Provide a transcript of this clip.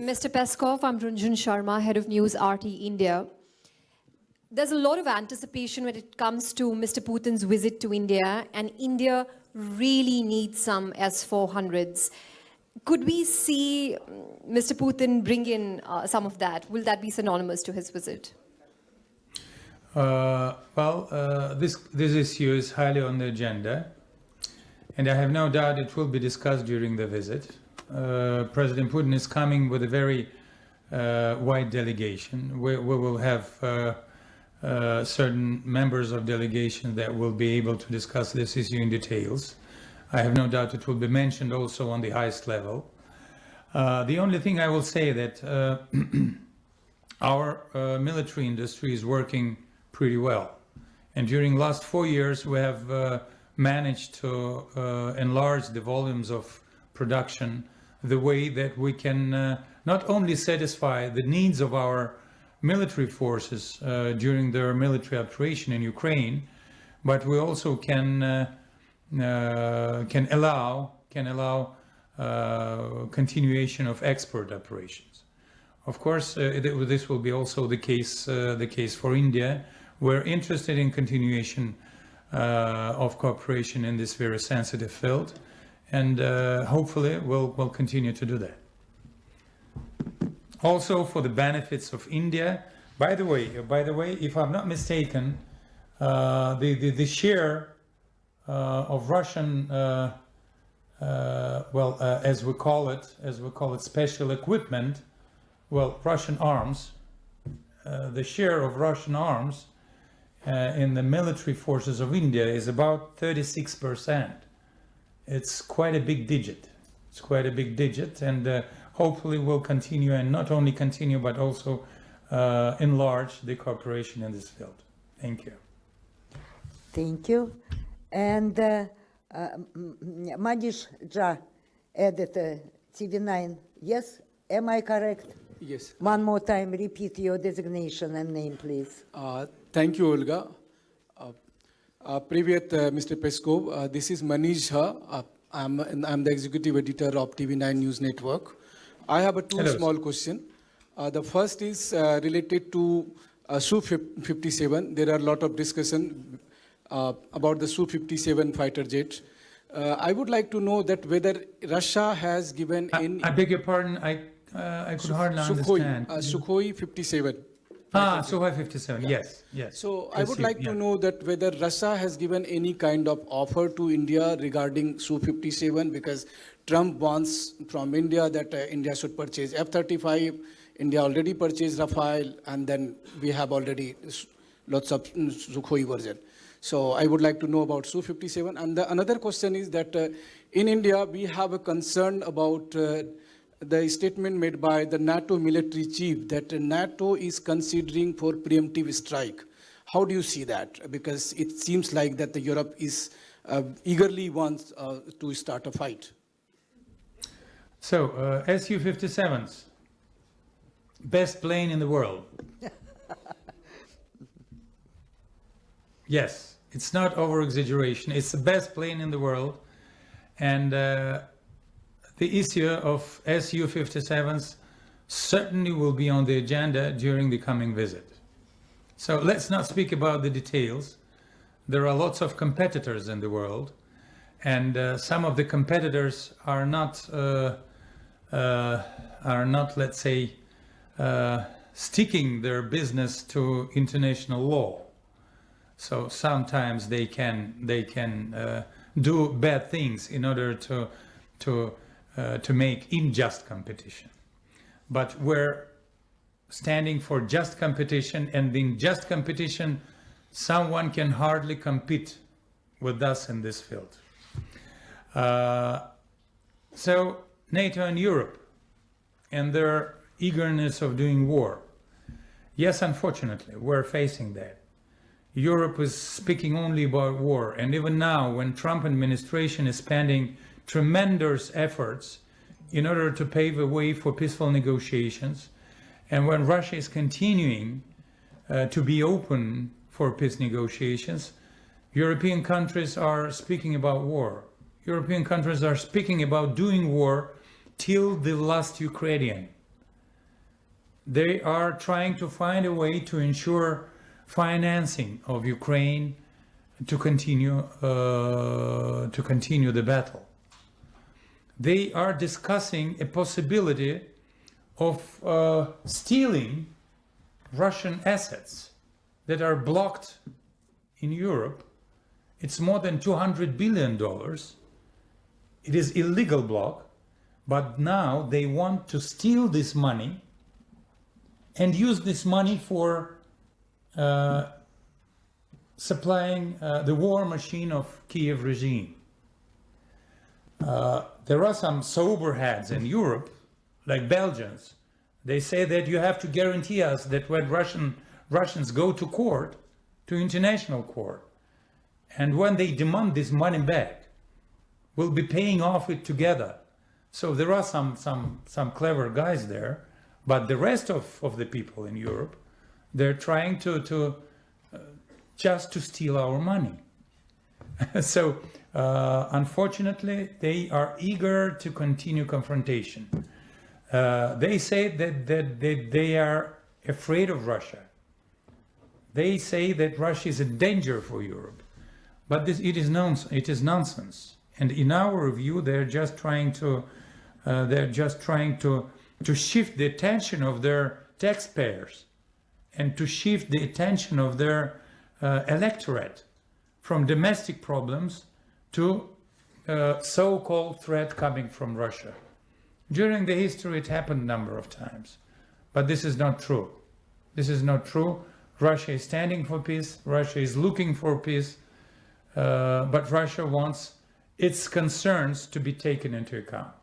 Mr. Peskov, I'm Runjhun Sharma, head of News RT India. There's a lot of anticipation when it comes to Mr. Putin's visit to India, and India really needs some S-400s. Could we see Mr. Putin bring in some of that? Will that be synonymous to his visit? This issue is highly on the agenda, and I have no doubt it will be discussed during the visit. President Putin is coming with a very wide delegation. We will have certain members of delegation that will be able to discuss this issue in details. I have no doubt it will be mentioned also on the highest level. The only thing I will say that our military industry is working pretty well. And during last 4 years, we have managed to enlarge the volumes of production the way that we can not only satisfy the needs of our military forces during their military operation in Ukraine, but we also can allow continuation of export operations. Of course, this will be also the case for India. We're interested in continuation of cooperation in this very sensitive field, and hopefully we'll continue to do that. Also for the benefits of India. By the way, if I'm not mistaken, the share of Russian, as we call it, special equipment, Russian arms. The share of Russian arms in the military forces of India is about 36%. It's quite a big digit. And hopefully we'll continue, and not only continue, but also enlarge the cooperation in this field. Thank you. Thank you. And Manish Jha, editor, TV9. Yes, am I correct? Yes. One more time, repeat your designation and name, please. Thank you, Olga. Привет, Mr. Peskov. This is Manish Jha. I'm the executive editor of TV9 News Network. I have two small questions. The first is related to Su-57. There are a lot of discussion about the Su-57 fighter jet. I would like to know that whether Russia has given any... I beg your pardon, I could hardly understand. Sukhoi 57. Sukhoi 57, yes. So I would like to know that whether Russia has given any kind of offer to India regarding Su-57, because Trump wants from India that India should purchase F-35. India already purchased Rafale, and then we have already lots of Sukhoi version. So I would like to know about Su-57. And another question is that in India, we have a concern about the statement made by the NATO military chief that NATO is considering for preemptive strike. How do you see that? Because it seems like that the Europe is eagerly wants to start a fight. So, Su-57s, best plane in the world. Yes, it's not over-exaggeration. It's the best plane in the world. And the issue of Su-57s certainly will be on the agenda during the coming visit. So let's not speak about the details. There are lots of competitors in the world, and some of the competitors are not, let's say, sticking their business to international law. So sometimes they can do bad things in order to make unjust competition. But we're standing for just competition, and in just competition, someone can hardly compete with us in this field. So NATO and Europe and their eagerness of doing war. Yes, unfortunately, we're facing that. Europe is speaking only about war, and even now, when Trump administration is spending tremendous efforts in order to pave a way for peaceful negotiations, and when Russia is continuing to be open for peace negotiations, European countries are speaking about war. European countries are speaking about doing war till the last Ukrainian. they are trying to find a way to ensure financing of Ukraine to continue the battle. They are discussing a possibility of stealing Russian assets that are blocked in Europe. It's more than $200 billion. It is illegal block, but now they want to steal this money and use this money for supplying the war machine of Kiev regime. There are some sober heads in Europe, like Belgians. They say that you have to guarantee us that when Russians go to court, to international court, and when they demand this money back, we'll be paying off it together. So there are some clever guys there, but the rest of the people in Europe, they're trying to just to steal our money. So unfortunately, they are eager to continue confrontation. They say that they are afraid of Russia. They say that Russia is a danger for Europe, but it is nonsense. And in our view, they're just trying to shift the attention of their taxpayers and to shift the attention of their electorate from domestic problems to so-called threat coming from Russia. During the history, it happened a number of times, but this is not true. This is not true. Russia is standing for peace. Russia is looking for peace, but Russia wants its concerns to be taken into account.